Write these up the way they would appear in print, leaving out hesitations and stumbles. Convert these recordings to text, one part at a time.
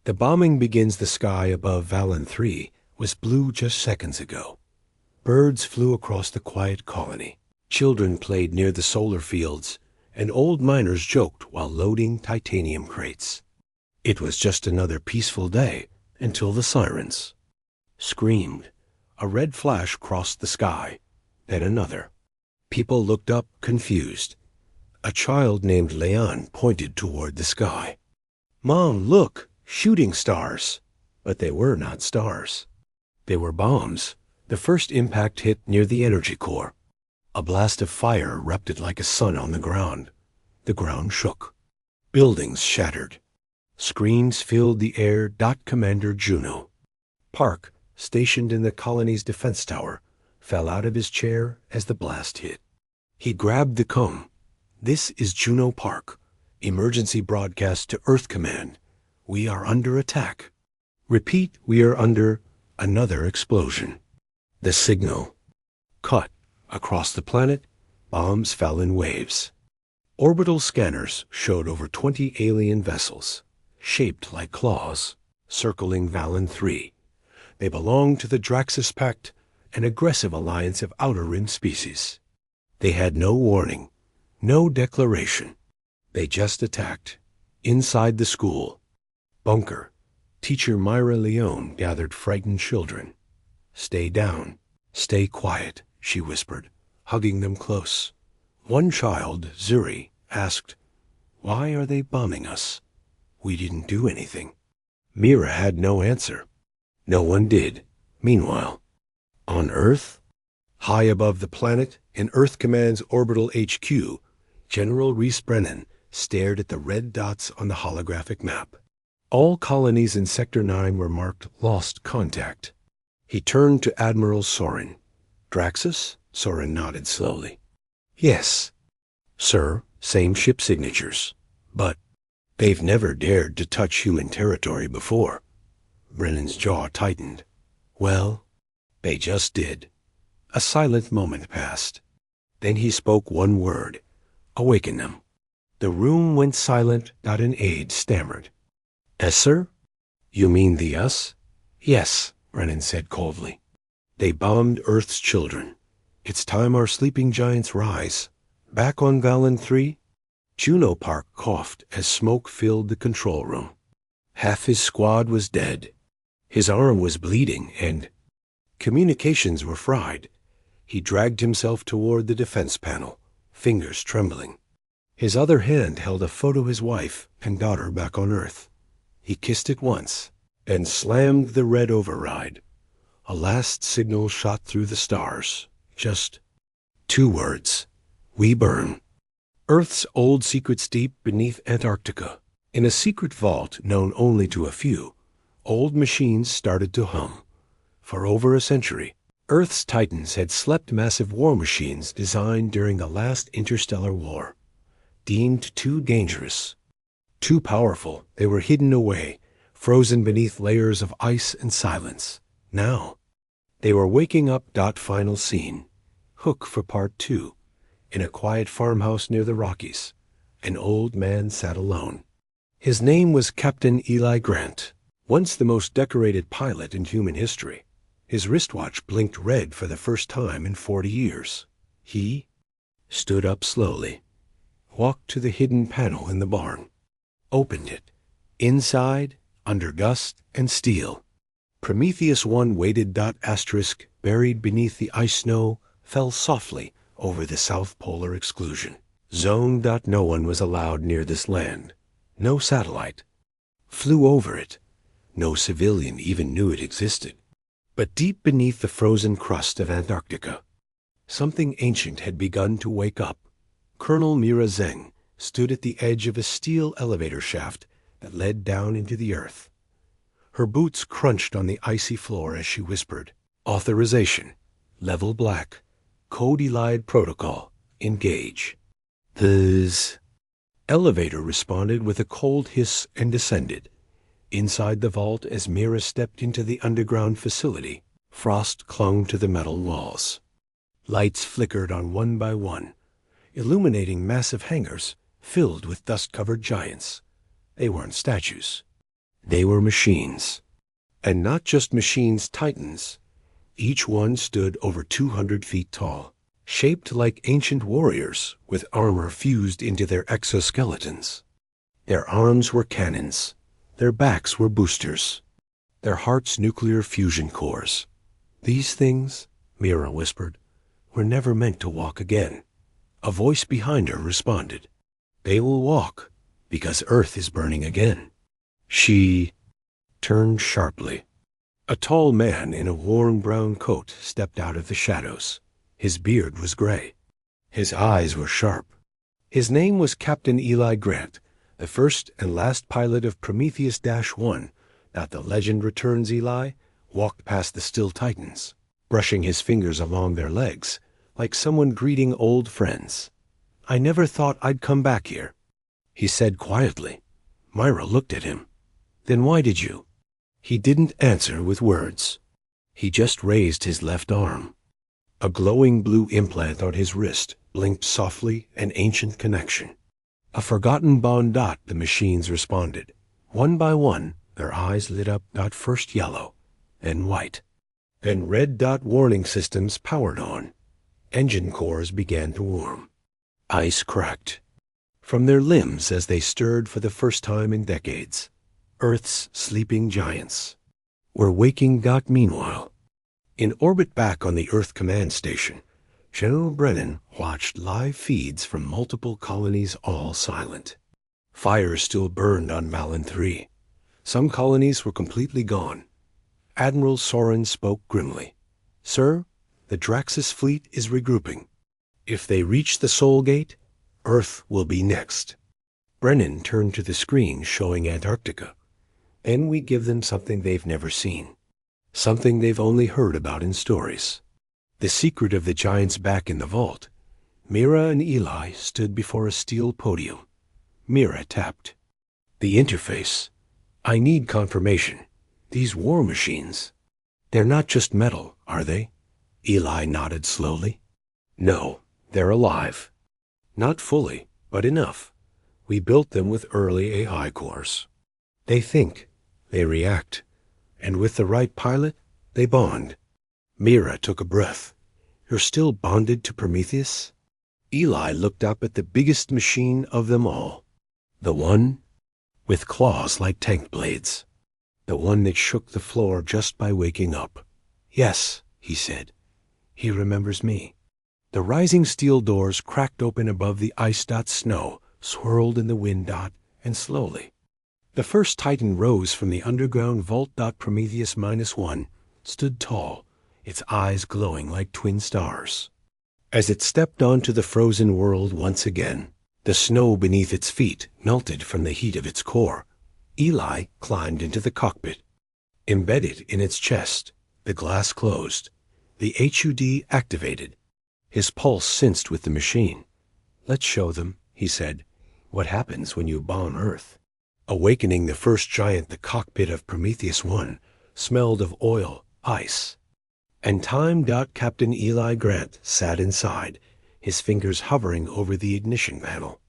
The bombing begins. The sky above Valen 3 was blue just seconds ago. Birds flew across the quiet colony. Children played near the solar fields, and old miners joked while loading titanium crates. It was just another peaceful day until the sirens screamed. A red flash crossed the sky, then another. People looked up, confused. A child named Leon pointed toward the sky. "Mom, look! Shooting stars!" But they were not stars. They were bombs. The first impact hit near the energy core. A blast of fire erupted like a sun on the ground. The ground shook. Buildings shattered. Screams filled the air. Commander Juno Park, stationed in the colony's defense tower, fell out of his chair as the blast hit. He grabbed the com. "This is Juno Park. Emergency broadcast to Earth Command. We are under attack." "Repeat, we are under..." Another explosion. The signal cut. Across the planet, bombs fell in waves. Orbital scanners showed over 20 alien vessels, shaped like claws, circling Valen 3. They belonged to the Draxus Pact, an aggressive alliance of Outer Rim species. They had no warning, no declaration. They just attacked. Inside the school bunker, Teacher Myra Leone gathered frightened children. "Stay down. Stay quiet," she whispered, hugging them close. One child, Zuri, asked, "Why are they bombing us? We didn't do anything." Mira had no answer. No one did. Meanwhile, on Earth, high above the planet, in Earth Command's orbital HQ, General Rhys Brennan stared at the red dots on the holographic map. All colonies in Sector 9 were marked Lost Contact. He turned to Admiral Soren. "Draxus?" Soren nodded slowly. "Yes, sir, same ship signatures. But they've never dared to touch human territory before." Brennan's jaw tightened. "Well, they just did." A silent moment passed. Then he spoke one word. "Awaken them." The room went silent. An aide stammered. "Yes, sir?" "You mean the us?" "Yes," Brennan said coldly. "They bombed Earth's children. It's time our sleeping giants rise." Back on Valen 3, Juno Park coughed as smoke filled the control room. Half his squad was dead. His arm was bleeding, and communications were fried. He dragged himself toward the defense panel, fingers trembling. His other hand held a photo of his wife and daughter back on Earth. He kissed it once and slammed the red override. A last signal shot through the stars. Just 2 words. "We burn." Earth's old secrets deep beneath Antarctica. In a secret vault known only to a few, old machines started to hum. For over a century, Earth's titans had slept massive war machines designed during the last interstellar war. Deemed too dangerous, too powerful, they were hidden away, frozen beneath layers of ice and silence. Now, they were waking up. Final scene. Hook for part 2. In a quiet farmhouse near the Rockies, an old man sat alone. His name was Captain Eli Grant, once the most decorated pilot in human history. His wristwatch blinked red for the first time in 40 years. He stood up slowly, walked to the hidden panel in the barn, opened it. Inside, under dust and steel, Prometheus 1 waited. Buried beneath the ice snow, fell softly over the South Polar exclusion zone. No one was allowed near this land. No satellite flew over it. No civilian even knew it existed. But deep beneath the frozen crust of Antarctica, something ancient had begun to wake up. Colonel Mira Zeng stood at the edge of a steel elevator shaft that led down into the earth. Her boots crunched on the icy floor as she whispered, "Authorization. Level black. Code Elide protocol. Engage." The elevator responded with a cold hiss and descended. Inside the vault, as Mira stepped into the underground facility, frost clung to the metal walls. Lights flickered on one by one, illuminating massive hangars filled with dust-covered giants. They weren't statues. They were machines. And not just machines, titans. Each one stood over 200 feet tall, shaped like ancient warriors with armor fused into their exoskeletons. Their arms were cannons. Their backs were boosters. Their hearts nuclear fusion cores. These things, Mira whispered, were never meant to walk again. A voice behind her responded. They will walk, because Earth is burning again. She turned sharply. A tall man in a worn brown coat stepped out of the shadows. His beard was gray. His eyes were sharp. His name was Captain Eli Grant, the first and last pilot of Prometheus-1, that the legend returns. Eli walked past the still titans, brushing his fingers along their legs, like someone greeting old friends. I never thought I'd come back here, he said quietly. Myra looked at him. Then why did you? He didn't answer with words. He just raised his left arm. A glowing blue implant on his wrist blinked softly, an ancient connection. A forgotten bond. The machines responded. One by one, their eyes lit up. First yellow, then white, then red. Warning systems powered on. Engine cores began to warm. Ice cracked from their limbs as they stirred for the first time in decades. Earth's sleeping giants were waking. Meanwhile, in orbit back on the Earth Command Station, General Brennan watched live feeds from multiple colonies, all silent. Fires still burned on Valin 3. Some colonies were completely gone. Admiral Soren spoke grimly. Sir, the Draxus fleet is regrouping. If they reach the Soul Gate, Earth will be next. Brennan turned to the screen showing Antarctica. Then we give them something they've never seen. Something they've only heard about in stories. The secret of the giants back in the vault. Mira and Eli stood before a steel podium. Mira tapped. The interface. I need confirmation. These war machines. They're not just metal, are they? Eli nodded slowly. No, they're alive. Not fully, but enough. We built them with early AI cores. They think, they react, and with the right pilot, they bond. Mira took a breath. You're still bonded to Prometheus? Eli looked up at the biggest machine of them all. The one with claws like tank blades. The one that shook the floor just by waking up. Yes, he said. He remembers me. The rising steel doors cracked open above the ice. Snow swirled in the wind. And slowly, the first Titan rose from the underground vault. Prometheus-1 stood tall, its eyes glowing like twin stars. As it stepped onto the frozen world once again, the snow beneath its feet melted from the heat of its core. Eli climbed into the cockpit. Embedded in its chest, the glass closed. The HUD activated. His pulse sensed with the machine. Let's show them, he said, what happens when you bomb Earth. Awakening the first giant, the cockpit of Prometheus-1 smelled of oil, ice, and time. Captain Eli Grant sat inside, his fingers hovering over the ignition panel.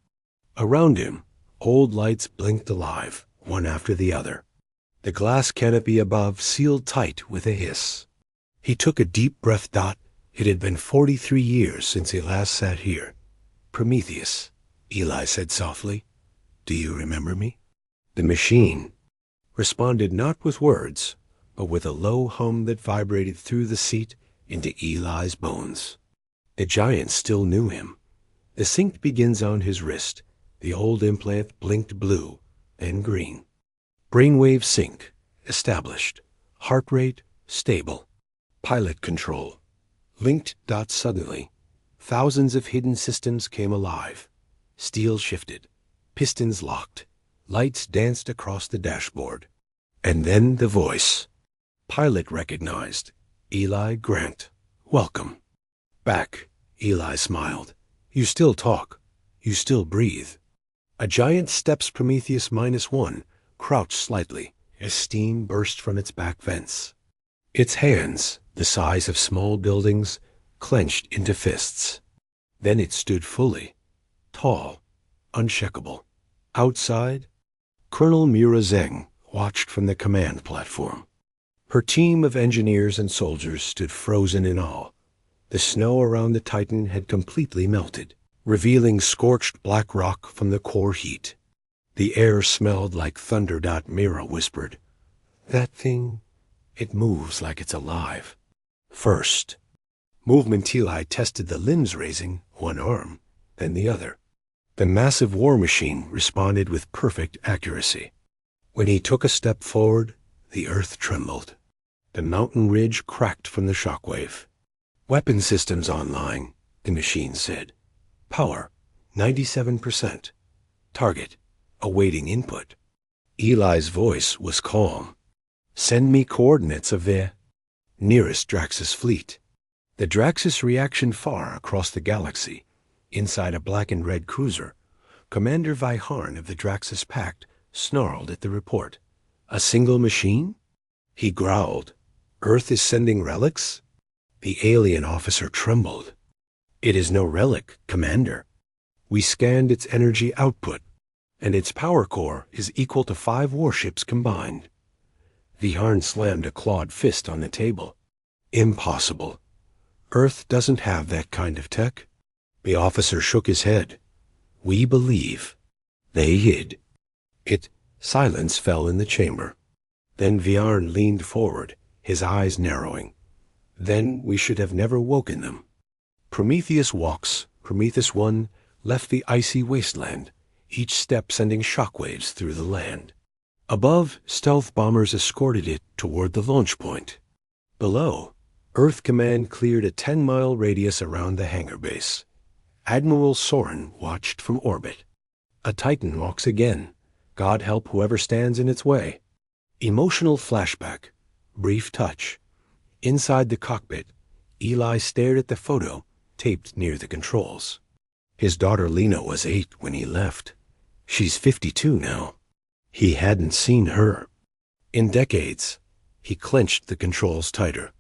Around him, old lights blinked alive, one after the other. The glass canopy above sealed tight with a hiss. He took a deep breath. It had been 43 years since he last sat here. Prometheus, Eli said softly, do you remember me? The machine responded not with words, but with a low hum that vibrated through the seat into Eli's bones. The giant still knew him. The sync begins on his wrist. The old implant blinked blue, then green. Brainwave sync established. Heart rate stable. Pilot control linked. Suddenly, thousands of hidden systems came alive. Steel shifted. Pistons locked. Lights danced across the dashboard. And then the voice. Pilot recognized. Eli Grant. Welcome. Back, Eli smiled. You still talk. You still breathe. A giant steps Prometheus-1 crouched slightly as steam burst from its back vents. Its hands, the size of small buildings, clenched into fists. Then it stood fully, tall, unshakable. Outside, Colonel Mira Zeng, watched from the command platform. Her team of engineers and soldiers stood frozen in awe. The snow around the Titan had completely melted, revealing scorched black rock from the core heat. The air smelled like thunder. Mira whispered, "That thing, it moves like it's alive." First, Movement Eli tested the limbs, raising one arm, then the other. The massive war machine responded with perfect accuracy. When he took a step forward, the earth trembled. The mountain ridge cracked from the shockwave. "Weapon systems online," the machine said. "Power, 97%. Target, awaiting input." Eli's voice was calm. "Send me coordinates of the nearest Draxus fleet." The Draxus reaction far across the galaxy, inside a black and red cruiser, Commander Viharn of the Draxus Pact snarled at the report. "A single machine?" He growled. "Earth is sending relics?" The alien officer trembled. "It is no relic, Commander. We scanned its energy output, and its power core is equal to 5 warships combined." Viharn slammed a clawed fist on the table. "Impossible. Earth doesn't have that kind of tech." The officer shook his head. "We believe." They hid. Silence fell in the chamber. Then Viharn leaned forward, his eyes narrowing. "Then we should have never woken them." Prometheus walks, Prometheus 1, left the icy wasteland, each step sending shockwaves through the land. Above, stealth bombers escorted it toward the launch point. Below, Earth Command cleared a 10-mile radius around the hangar base. Admiral Soren watched from orbit. A Titan walks again. God help whoever stands in its way. Emotional flashback. Brief touch. Inside the cockpit, Eli stared at the photo taped near the controls. His daughter Lena was 8 when he left. She's 52 now. He hadn't seen her in decades. He clenched the controls tighter.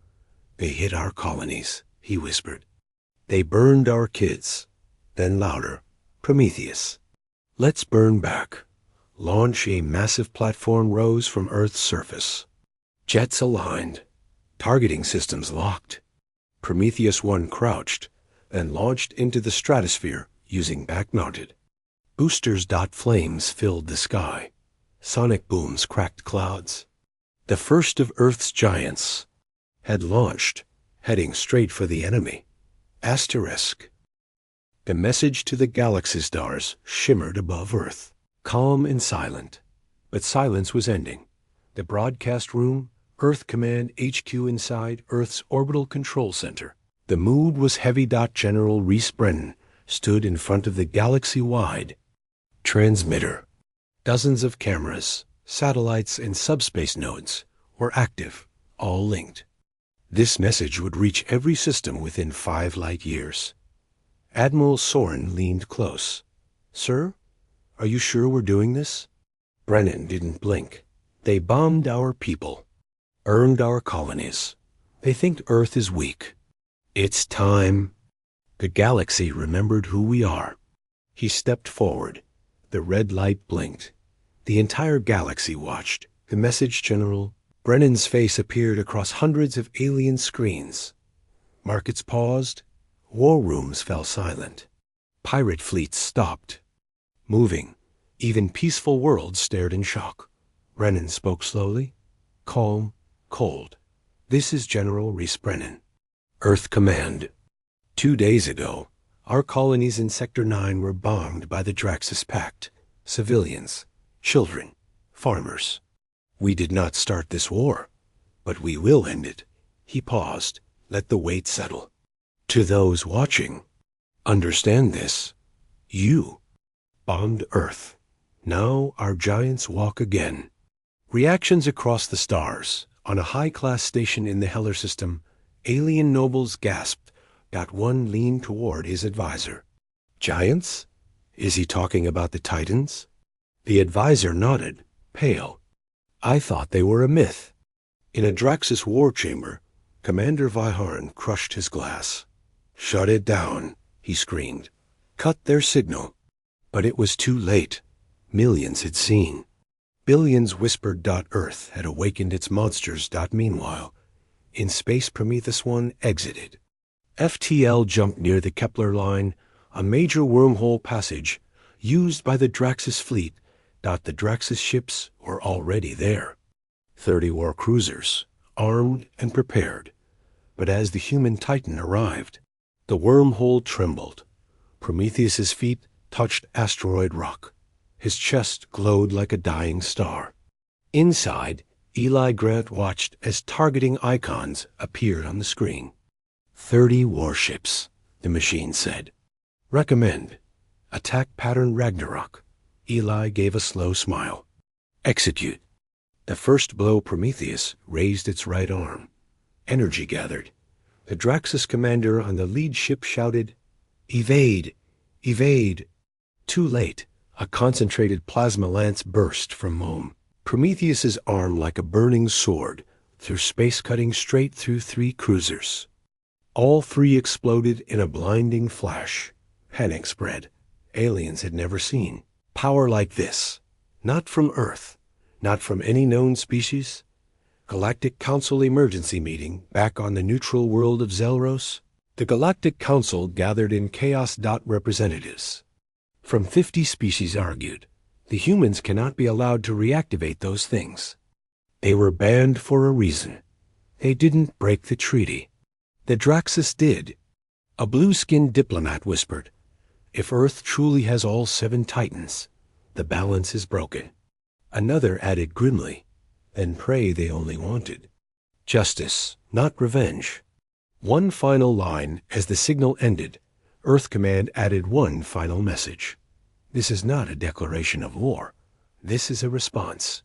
"They hit our colonies," he whispered. "They burned our kids." Then louder, "Prometheus. Let's burn back." Launch. A massive platform rose from Earth's surface. Jets aligned. Targeting systems locked. Prometheus 1 crouched, then launched into the stratosphere using back-mounted. Boosters. Flames filled the sky. Sonic booms cracked clouds. The first of Earth's giants had launched, heading straight for the enemy. Asterisk. The message to the galaxy stars shimmered above Earth, calm and silent. But silence was ending. The broadcast room, Earth Command HQ inside Earth's orbital control center. The mood was heavy. General Reese Brennan stood in front of the galaxy-wide transmitter. Dozens of cameras, satellites, and subspace nodes were active, all linked. This message would reach every system within 5 light years. Admiral Soren leaned close. "Sir, are you sure we're doing this?" Brennan didn't blink. "They bombed our people, earned our colonies. They think Earth is weak. It's time." The galaxy remembered who we are. He stepped forward. The red light blinked. The entire galaxy watched. The message, General. Brennan's face appeared across hundreds of alien screens. Markets paused. War rooms fell silent. Pirate fleets stopped moving. Even peaceful worlds stared in shock. Brennan spoke slowly, calm, cold. "This is General Reese Brennan, Earth Command. 2 days ago, our colonies in Sector 9 were bombed by the Draxus Pact. Civilians, children, farmers. We did not start this war, but we will end it." He paused. "Let the weight settle. To those watching, understand this. You bombed Earth. Now our giants walk again." Reactions across the stars. On a high-class station in the Heller system, alien nobles gasped. One leaned toward his advisor. "Giants? Is he talking about the Titans?" The advisor nodded, pale. "I thought they were a myth." In a Draxus war chamber, Commander Viharn crushed his glass. "Shut it down," he screamed. "Cut their signal." But it was too late. Millions had seen. Billions whispered. Earth had awakened its monsters. Meanwhile, in space, Prometheus 1 exited. FTL jumped near the Kepler line, a major wormhole passage used by the Draxus fleet. The Draxus ships were already there. 30 war cruisers, armed and prepared. But as the human Titan arrived, the wormhole trembled. Prometheus's feet touched asteroid rock. His chest glowed like a dying star. Inside, Eli Grant watched as targeting icons appeared on the screen. 30 warships, the machine said. Recommend. Attack pattern Ragnarok. Eli gave a slow smile. Execute. The first blow, Prometheus raised its right arm. Energy gathered. The Draxus commander on the lead ship shouted, "Evade! Evade!" Too late. A concentrated plasma lance burst from Mome. Prometheus's arm, like a burning sword, through space, cutting straight through 3 cruisers. All 3 exploded in a blinding flash. Panic spread. Aliens had never seen power like this. Not from Earth. Not from any known species. Galactic Council emergency meeting back on the neutral world of Zelros. The Galactic Council gathered in chaos. Representatives from 50 species argued the humans cannot be allowed to reactivate those things. They were banned for a reason. They didn't break the treaty. The Draxus did. A blue-skinned diplomat whispered, "If Earth truly has all 7 Titans, the balance is broken." Another added grimly, "Then pray they only wanted justice, not revenge." One final line as the signal ended. Earth Command added one final message. This is not a declaration of war. This is a response.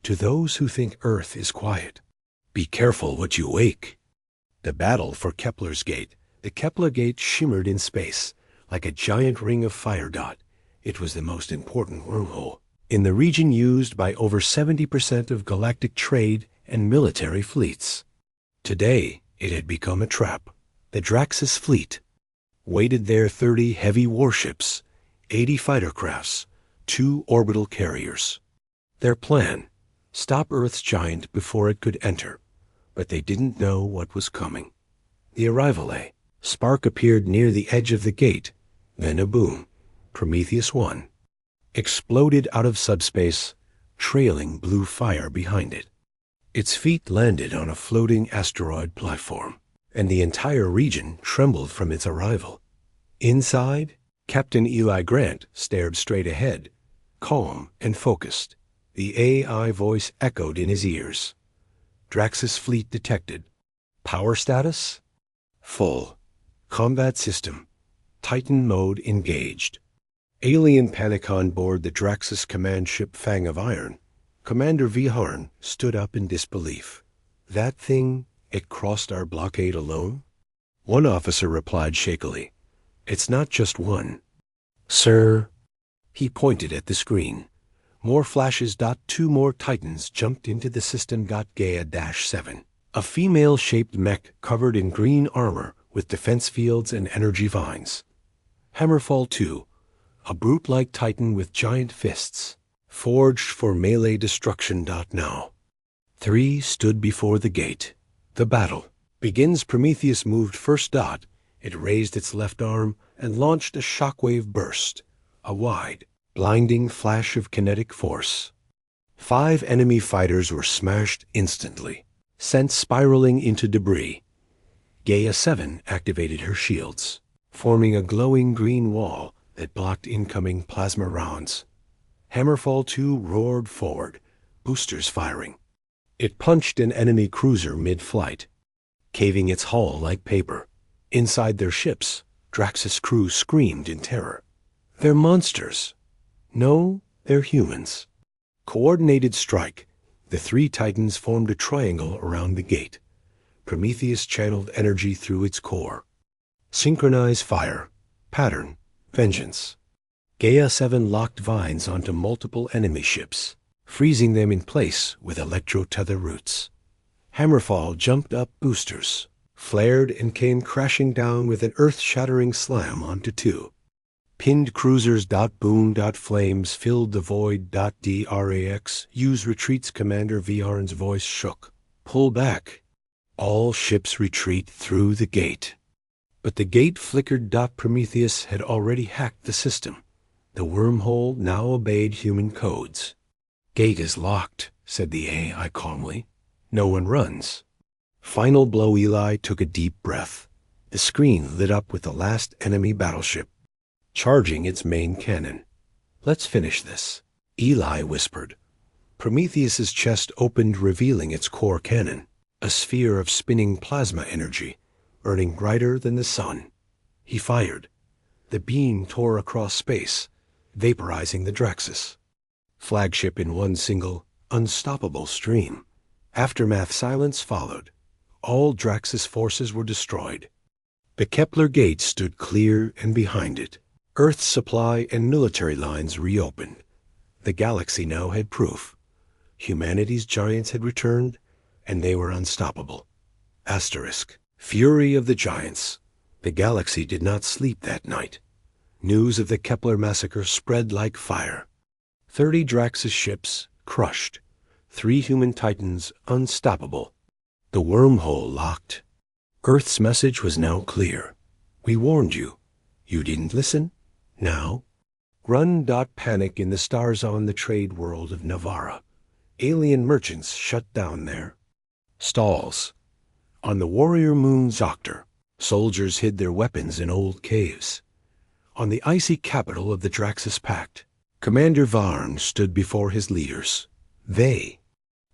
To those who think Earth is quiet, be careful what you wake. The battle for Kepler's Gate. The Kepler Gate shimmered in space like a giant ring of fire. It was the most important wormhole in the region, used by over 70% of galactic trade and military fleets. Today, it had become a trap. The Draxus fleet waited there, 30 heavy warships, 80 fighter crafts, 2 orbital carriers. Their plan, stop Earth's giant before it could enter. But they didn't know what was coming. The arrival spark appeared near the edge of the gate, then a boom. Prometheus 1 exploded out of subspace, trailing blue fire behind it. Its feet landed on a floating asteroid platform, and the entire region trembled from its arrival. Inside, Captain Eli Grant stared straight ahead, calm and focused. The AI voice echoed in his ears. Draxus fleet detected. Power status? Full. Combat system. Titan mode engaged. Alien panic on board the Draxus command ship Fang of Iron. Commander Viharn stood up in disbelief. That thing, it crossed our blockade alone? One officer replied shakily, "It's not just one." "Sir," he pointed at the screen. More flashes. 2 more Titans jumped into the system. Gaia-7. A female-shaped mech covered in green armor with defense fields and energy vines. Hammerfall 2. A brute-like Titan with giant fists, forged for melee destruction. Now. 3 stood before the gate. The battle begins. Prometheus moved first. It raised its left arm and launched a shockwave burst, a wide, blinding flash of kinetic force. 5 enemy fighters were smashed instantly, sent spiraling into debris. Gaia-7 activated her shields, forming a glowing green wall that blocked incoming plasma rounds. Hammerfall 2 roared forward, boosters firing. It punched an enemy cruiser mid-flight, caving its hull like paper. Inside their ships, Draxus crew screamed in terror. They're monsters. No, they're humans. Coordinated strike. The 3 Titans formed a triangle around the gate. Prometheus channeled energy through its core. Synchronize fire. Pattern. Vengeance. Gaia-7 locked vines onto multiple enemy ships, freezing them in place with electro-tether roots. Hammerfall jumped up boosters, flared and came crashing down with an earth-shattering slam onto 2. Pinned cruisers. Boon. Flames filled the void. Drax. Use retreats. Commander Viharn's voice shook. Pull back. All ships retreat through the gate. But the gate flickered. Prometheus had already hacked the system. The wormhole now obeyed human codes. Gate is locked, said the AI calmly. No one runs. Final blow. Eli took a deep breath. The screen lit up with the last enemy battleship, charging its main cannon. Let's finish this, Eli whispered. Prometheus's chest opened, revealing its core cannon, a sphere of spinning plasma energy, burning brighter than the sun. He fired. The beam tore across space, vaporizing the Draxus flagship in one single, unstoppable stream. Aftermath. Silence followed. All Draxus forces were destroyed. The Kepler gate stood clear, and behind it, Earth's supply and military lines reopened. The galaxy now had proof. Humanity's giants had returned, and they were unstoppable. Asterisk. Fury of the giants. The galaxy did not sleep that night. News of the Kepler massacre spread like fire. 30 Draxus ships crushed. 3 human titans unstoppable. The wormhole locked. Earth's message was now clear. We warned you. You didn't listen? Now? Run. Panic in the star zone. The trade world of Navarra. Alien merchants shut down there. Stalls. On the warrior moon Zoctor, soldiers hid their weapons in old caves. On the icy capital of the Draxus Pact, Commander Varn stood before his leaders. They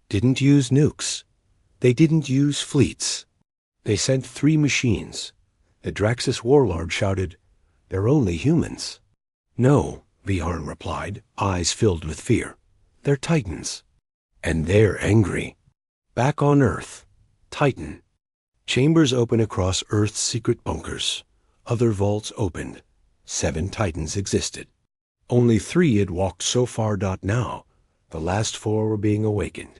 didn't use nukes. They didn't use fleets. They sent 3 machines. The Draxus warlord shouted, "They're only humans." "No," Varn replied, eyes filled with fear. "They're titans. And they're angry." Back on Earth, Titan. Chambers open across Earth's secret bunkers. Other vaults opened. 7 titans existed. Only 3 had walked so far. Now, the last 4 were being awakened.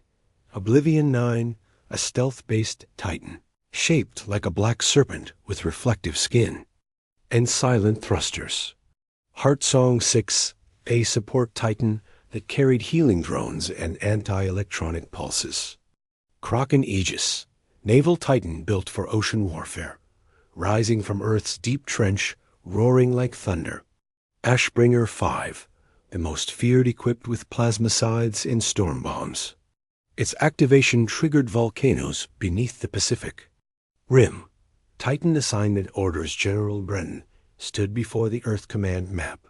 Oblivion 9, a stealth-based titan, shaped like a black serpent with reflective skin. And silent thrusters. Heartsong 6, a support titan that carried healing drones and anti-electronic pulses. Kraken Aegis, naval titan built for ocean warfare, rising from Earth's deep trench, roaring like thunder. Ashbringer 5, the most feared, equipped with plasmicides and storm bombs. Its activation triggered volcanoes beneath the Pacific. Rim, Titan Assignment Orders General Brennan, stood before the Earth Command map.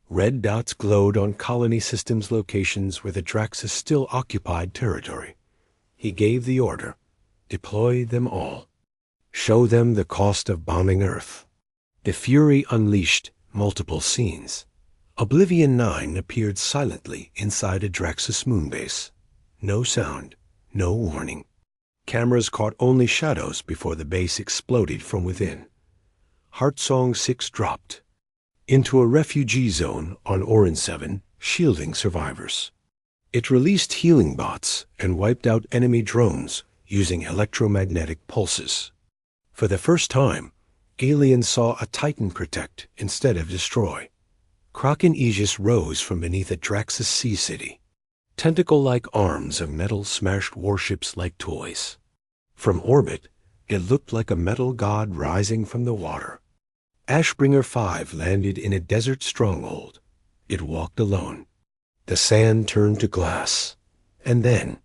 Red dots glowed on colony systems locations where the Draxus still occupied territory. He gave the order, deploy them all. Show them the cost of bombing Earth. The Fury unleashed multiple scenes. Oblivion 9 appeared silently inside a Draxus moonbase. No sound, no warning. Cameras caught only shadows before the base exploded from within. Heartsong 6 dropped into a refugee zone on Orin 7, shielding survivors. It released healing bots and wiped out enemy drones using electromagnetic pulses. For the first time, aliens saw a Titan protect instead of destroy. Kraken Aegis rose from beneath a Draxus sea city. Tentacle-like arms of metal smashed warships like toys. From orbit, it looked like a metal god rising from the water. Ashbringer 5 landed in a desert stronghold. It walked alone. The sand turned to glass. And then,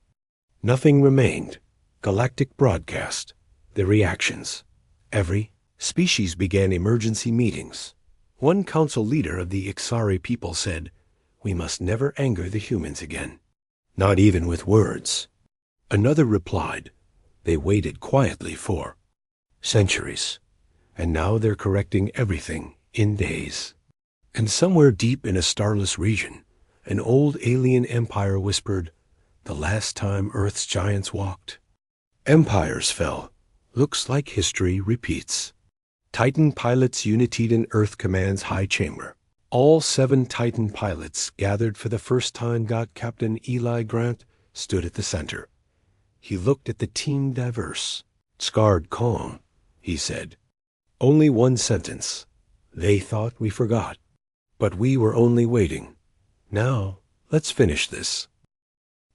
nothing remained. Galactic broadcast. The reactions. Every species began emergency meetings. One council leader of the Ixari people said, "We must never anger the humans again. Not even with words." Another replied, "They waited quietly for centuries, and now they're correcting everything in days." And somewhere deep in a starless region, an old alien empire whispered, "The last time Earth's giants walked, empires fell. Looks like history repeats." Titan pilots united in Earth Command's high chamber. All 7 Titan pilots gathered for the first time. Captain Eli Grant stood at the center. He looked at the team diverse. Scarred calm, he said. Only one sentence. "They thought we forgot." But we were only waiting. Now, let's finish this.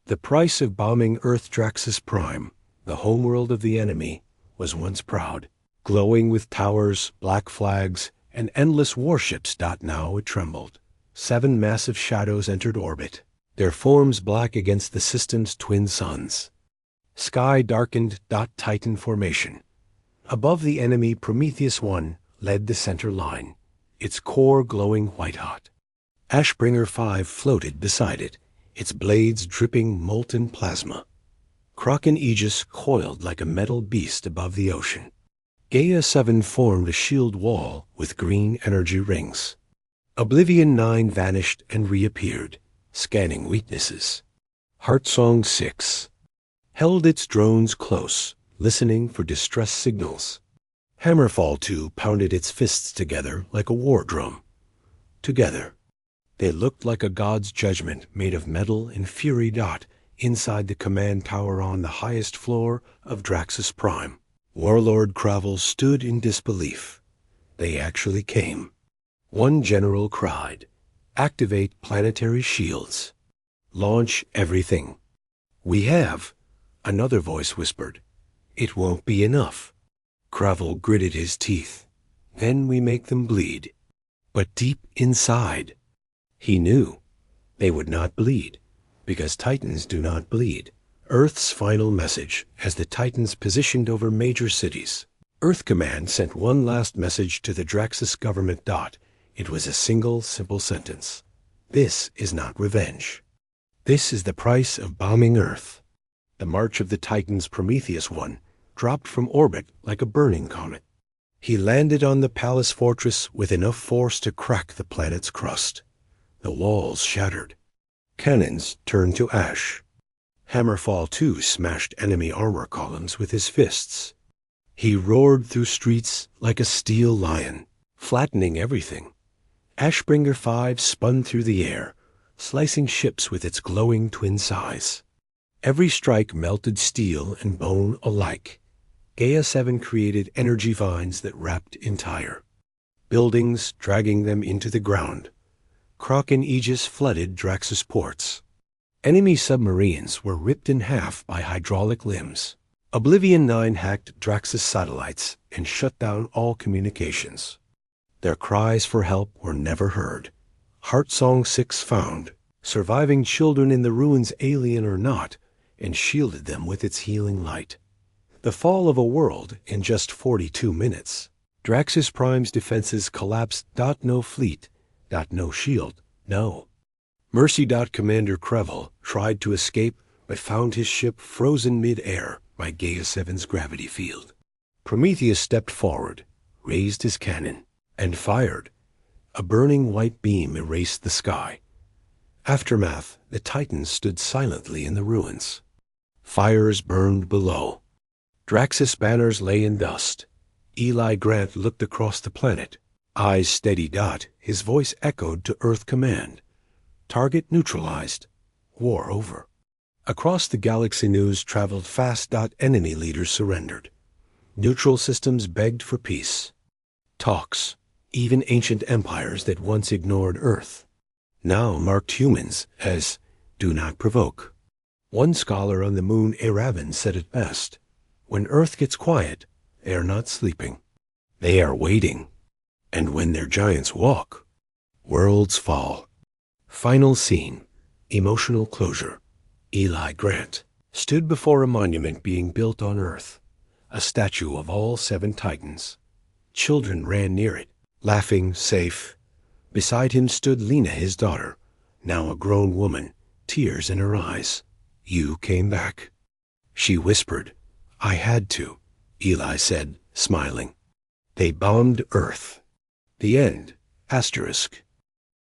The price of bombing Earth Draxus Prime, the homeworld of the enemy, was once proud, glowing with towers, black flags, and endless warships. Now it trembled. 7 massive shadows entered orbit, their forms black against the system's twin suns. Sky darkened. Titan formation. Above the enemy, Prometheus 1 led the center line, its core glowing white-hot. Ashbringer 5 floated beside it, its blades dripping molten plasma. Kraken Aegis coiled like a metal beast above the ocean. Gaia 7 formed a shield wall with green energy rings. Oblivion 9 vanished and reappeared, scanning weaknesses. Heartsong 6 held its drones close, listening for distress signals. Hammerfall 2 pounded its fists together like a war drum. Together, they looked like a god's judgment made of metal and fury. Inside the command tower on the highest floor of Draxus Prime, Warlord Kravel stood in disbelief. They actually came. One general cried, "Activate planetary shields. Launch everything." "We have," another voice whispered. "It won't be enough." Kravel gritted his teeth. "Then we make them bleed." But deep inside, he knew they would not bleed, because Titans do not bleed. Earth's final message as the Titans positioned over major cities. Earth Command sent one last message to the Draxus government. It was a single, simple sentence. This is not revenge. This is the price of bombing Earth. The march of the Titans. Prometheus 1 dropped from orbit like a burning comet. He landed on the palace fortress with enough force to crack the planet's crust. The walls shattered. Cannons turned to ash. Hammerfall 2 smashed enemy armor columns with his fists. He roared through streets like a steel lion, flattening everything. Ashbringer 5 spun through the air, slicing ships with its glowing twin size. Every strike melted steel and bone alike. Gaia 7 created energy vines that wrapped entire buildings, dragging them into the ground. Kraken Aegis flooded Draxus ports. Enemy submarines were ripped in half by hydraulic limbs. Oblivion 9 hacked Draxus satellites and shut down all communications. Their cries for help were never heard. Heartsong 6 found surviving children in the ruins, alien or not, and shielded them with its healing light. The fall of a world in just 42 minutes. Draxus Prime's defenses collapsed. No fleet. No shield. No. Mercy. Commander Kravel tried to escape, but found his ship frozen mid-air by Gaia 7's gravity field. Prometheus stepped forward, raised his cannon, and fired. A burning white beam erased the sky. Aftermath, the Titans stood silently in the ruins. Fires burned below. Draxus banners lay in dust. Eli Grant looked across the planet, eyes steady. His voice echoed to Earth Command. Target neutralized. War over. Across the galaxy, news traveled fast. Enemy leaders surrendered. Neutral systems begged for peace. Talks, even ancient empires that once ignored Earth, now marked humans as "do not provoke." One scholar on the moon, Aravan, said it best: "When Earth gets quiet, they are not sleeping. They are waiting. And when their giants walk, worlds fall." Final scene. Emotional closure. Eli Grant stood before a monument being built on Earth, a statue of all 7 Titans. Children ran near it, laughing, safe. Beside him stood Lena, his daughter, now a grown woman, tears in her eyes. "You came back." She whispered. "I had to," Eli said, smiling. They bombed Earth. The end. Asterisk.